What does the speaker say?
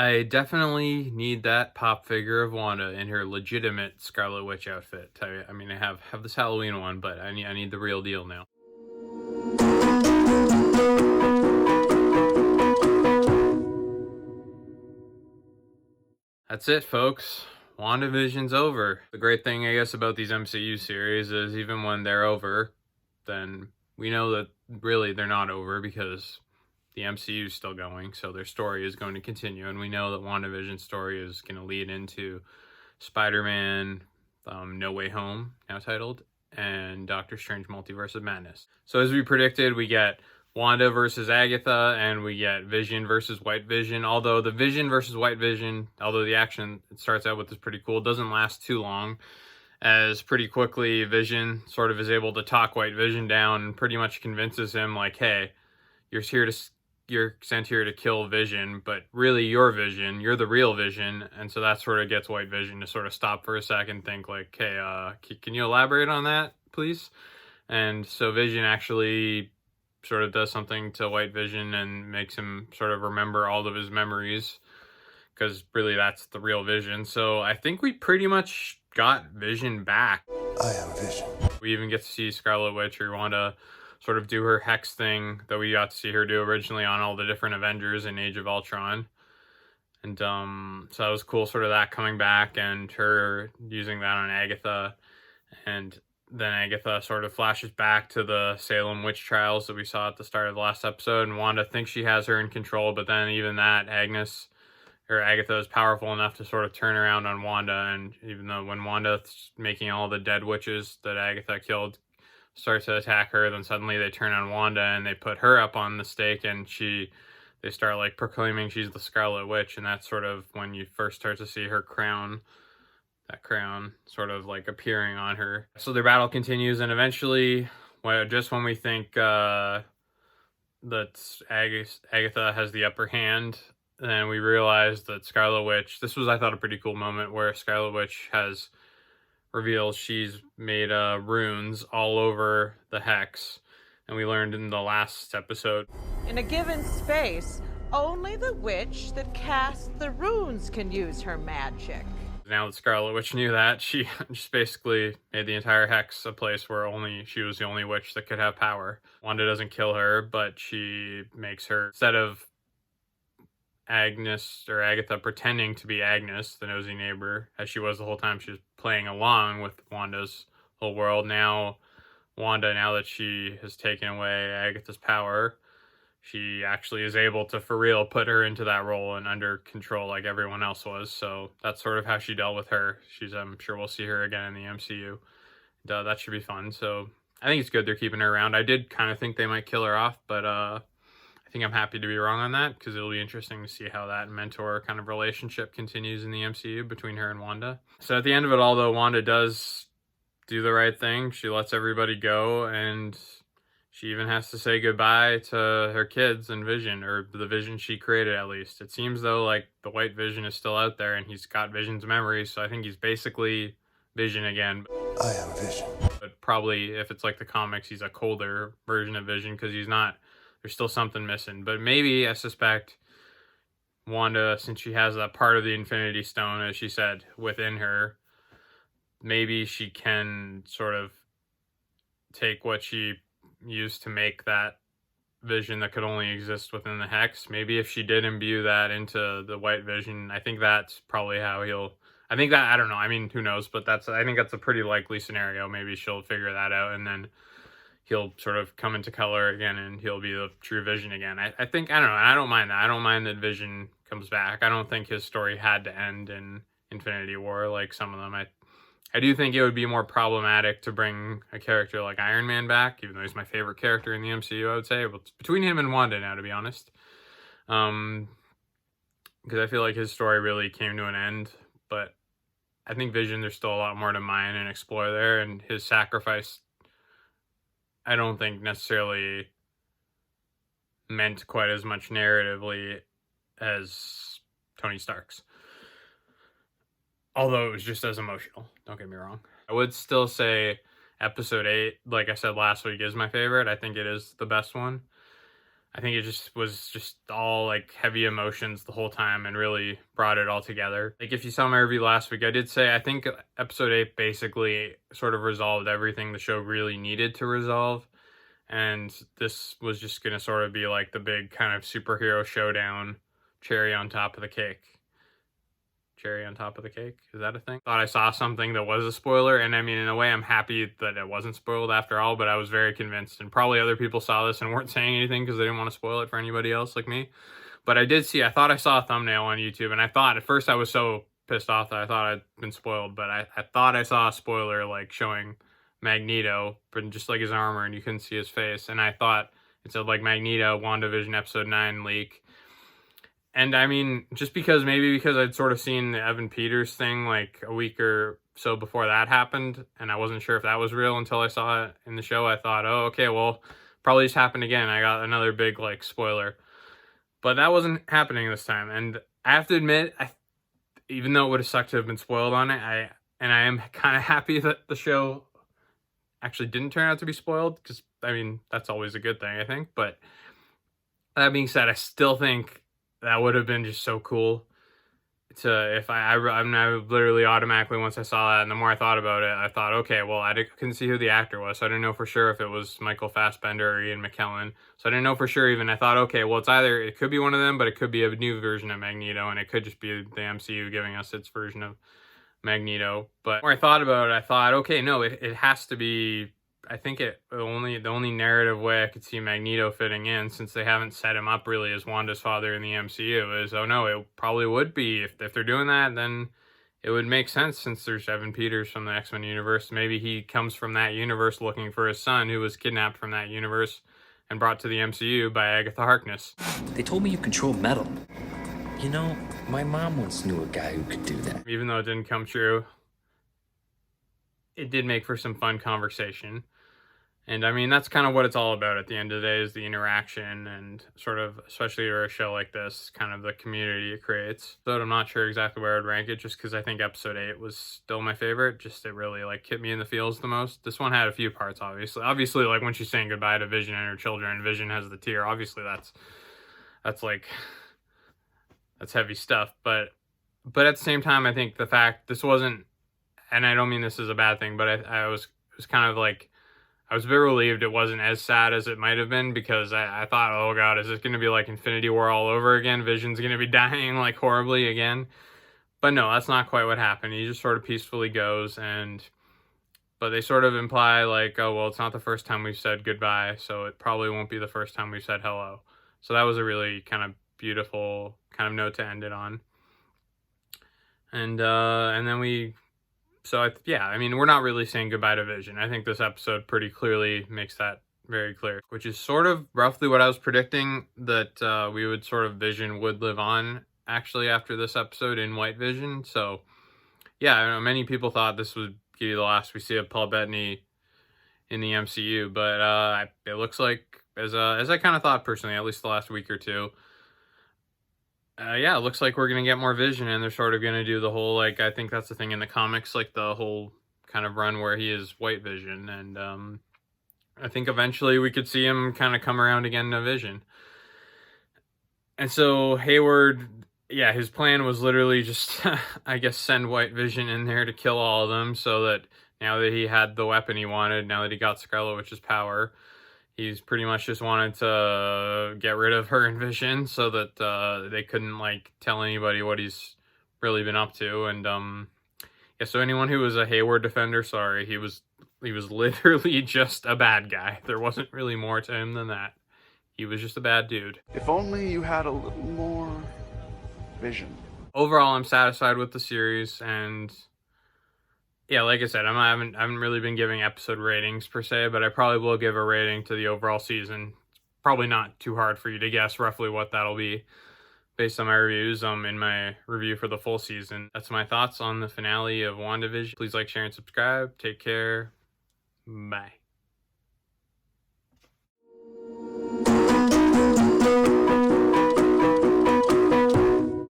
I definitely need that pop figure of Wanda in her legitimate Scarlet Witch outfit. I mean, I have this Halloween one, but I need the real deal now. That's it, folks. WandaVision's over. The great thing, I guess, about these MCU series is even when they're over, then we know that really they're not over because the MCU is still going, so their story is going to continue, and we know that WandaVision's story is going to lead into Spider-Man, No Way Home, now titled, and Doctor Strange Multiverse of Madness. So as we predicted, we get Wanda versus Agatha, and we get Vision versus White Vision. Although the Vision versus White Vision, although the action it starts out with is pretty cool, doesn't last too long, as pretty quickly Vision sort of is able to talk White Vision down and pretty much convinces him like, hey, you're here to you're sent here to kill Vision, but really you're Vision, you're the real Vision. And so that sort of gets White Vision to sort of stop for a second, think like, hey, can you elaborate on that, please? And so Vision actually sort of does something to White Vision and makes him sort of remember all of his memories, because really that's the real Vision. So I think we pretty much got Vision back. I am Vision. We even get to see Scarlet Witch or Wanda sort of do her hex thing that we got to see her do originally on all the different Avengers in Age of Ultron. And so that was cool, sort of that coming back and her using that on Agatha. And then Agatha sort of flashes back to the Salem witch trials that we saw at the start of the last episode, and Wanda thinks she has her in control, but then even that, Agatha is powerful enough to sort of turn around on Wanda. And even though when Wanda's making all the dead witches that Agatha killed start to attack her, then suddenly they turn on Wanda and they put her up on the stake, and they start like proclaiming she's the Scarlet Witch, and that's sort of when you first start to see her crown, that crown sort of like appearing on her. So their battle continues, and eventually, just when we think that Agatha has the upper hand, then we realize that Scarlet Witch, this was, I thought, a pretty cool moment where Scarlet Witch reveals she's made runes all over the hex. And we learned in the last episode, in a given space, only the witch that casts the runes can use her magic. Now that Scarlet Witch knew that, she just basically made the entire hex a place where she was the only witch that could have power. Wanda doesn't kill her, but she makes her, instead of Agnes or Agatha pretending to be Agnes, the nosy neighbor, as she was the whole time she was playing along with Wanda's whole world. Now that she has taken away Agatha's power, she actually is able to, for real, put her into that role and under control like everyone else was. So that's sort of how she dealt with her. I'm sure we'll see her again in the MCU. That should be fun. So I think it's good they're keeping her around. I did kind of think they might kill her off, but I think I'm happy to be wrong on that, because it'll be interesting to see how that mentor kind of relationship continues in the MCU between her and Wanda. So at the end of it all, though, Wanda does do the right thing. She lets everybody go, and she even has to say goodbye to her kids and Vision, or the Vision she created, at least. It seems, though, like the White Vision is still out there, and he's got Vision's memories, so I think he's basically Vision again. I am Vision. But probably, if it's like the comics, he's a colder version of Vision, because there's still something missing. But maybe, I suspect, Wanda, since she has that part of the Infinity Stone, as she said, within her, maybe she can sort of take what she used to make that Vision that could only exist within the hex. Maybe if she did imbue that into the White Vision, I think that's probably how I don't know, I mean, who knows, but I think that's a pretty likely scenario. Maybe she'll figure that out, and then he'll sort of come into color again, and he'll be the true Vision again. I think, I don't know, I don't mind that. I don't mind that Vision comes back. I don't think his story had to end in Infinity War like some of them. I do think it would be more problematic to bring a character like Iron Man back, even though he's my favorite character in the MCU, I would say. But it's between him and Wanda now, to be honest. Because I feel like his story really came to an end. But I think Vision, there's still a lot more to mine and explore there. And his sacrifice, I don't think necessarily meant quite as much narratively as Tony Stark's. Although it was just as emotional, don't get me wrong. I would still say episode 8, like I said last week, is my favorite. I think it is the best one. I think it just was just all like heavy emotions the whole time and really brought it all together. Like if you saw my review last week, I did say I think episode 8 basically sort of resolved everything the show really needed to resolve. And this was just going to sort of be like the big kind of superhero showdown, cherry on top of the cake. Cherry on top of the cake? Is that a thing? Thought I saw something that was a spoiler, and I mean, in a way, I'm happy that it wasn't spoiled after all, but I was very convinced, and probably other people saw this and weren't saying anything because they didn't want to spoil it for anybody else like me. But I thought I saw a thumbnail on YouTube, and I thought, at first I was so pissed off that I thought I'd been spoiled, but I thought I saw a spoiler, like, showing Magneto, but just like his armor, and you couldn't see his face, and I thought it said, like, Magneto, WandaVision Episode 9 leak. And I mean, just because I'd sort of seen the Evan Peters thing like a week or so before that happened, and I wasn't sure if that was real until I saw it in the show, I thought, oh, okay, well, probably just happened again. I got another big, like, spoiler. But that wasn't happening this time. And I have to admit, even though it would have sucked to have been spoiled on it, I am kind of happy that the show actually didn't turn out to be spoiled, because, I mean, that's always a good thing, I think. But that being said, I still think that would have been just so cool to, if I literally automatically, once I saw that, and the more I thought about it, I thought, okay, well, I couldn't see who the actor was, so I didn't know for sure if it was Michael Fassbender or Ian McKellen, so I didn't know for sure even. I thought, okay, well, it could be one of them, but it could be a new version of Magneto, and it could just be the MCU giving us its version of Magneto. But the more I thought about it, I thought, okay, no, it has to be. I think the only narrative way I could see Magneto fitting in, since they haven't set him up really as Wanda's father in the MCU, is, oh no, it probably would be. If they're doing that, then it would make sense, since there's Evan Peters from the X-Men universe. Maybe he comes from that universe looking for his son, who was kidnapped from that universe and brought to the MCU by Agatha Harkness. They told me you control metal. You know, my mom once knew a guy who could do that. Even though it didn't come true, it did make for some fun conversation. And I mean, that's kind of what it's all about at the end of the day, is the interaction, and sort of, especially for a show like this, kind of the community it creates. So I'm not sure exactly where I'd rank it, just because I think episode 8 was still my favorite. Just, it really like hit me in the feels the most. This one had a few parts, obviously like when she's saying goodbye to Vision and her children, Vision has the tear. Obviously that's heavy stuff. But at the same time, I think the fact this wasn't, and I don't mean this is a bad thing, but it was kind of like, I was a bit relieved it wasn't as sad as it might have been, because I thought, oh god, is this going to be like Infinity War all over again? Vision's going to be dying like horribly again? But no, that's not quite what happened. He just sort of peacefully goes, but they sort of imply like, oh, well, it's not the first time we've said goodbye, so it probably won't be the first time we've said hello. So that was a really kind of beautiful kind of note to end it on. And then I mean, we're not really saying goodbye to Vision. I think this episode pretty clearly makes that very clear, which is sort of roughly what I was predicting, that we would sort of, Vision would live on actually after this episode in White Vision. So yeah, I know many people thought this would be the last we see of Paul Bettany in the MCU, but it looks like, as I kind of thought personally, at least the last week or two, it looks like we're going to get more Vision, and they're sort of going to do the whole, like, I think that's the thing in the comics, like the whole kind of run where he is White Vision, and I think eventually we could see him kind of come around again to Vision. And so Hayward, his plan was literally just, I guess, send White Vision in there to kill all of them, so that now that he had the weapon he wanted, now that he got Scarlet Witch's power, he's pretty much just wanted to get rid of her and Vision, so that they couldn't like tell anybody what he's really been up to. And so anyone who was a Hayward defender, sorry, he was literally just a bad guy. There wasn't really more to him than that. He was just a bad dude. If only you had a little more vision. Overall, I'm satisfied with the series, and yeah, like I said, I haven't really been giving episode ratings per se, but I probably will give a rating to the overall season. It's probably not too hard for you to guess roughly what that'll be based on my reviews in my review for the full season. That's my thoughts on the finale of WandaVision. Please like, share, and subscribe. Take care. Bye.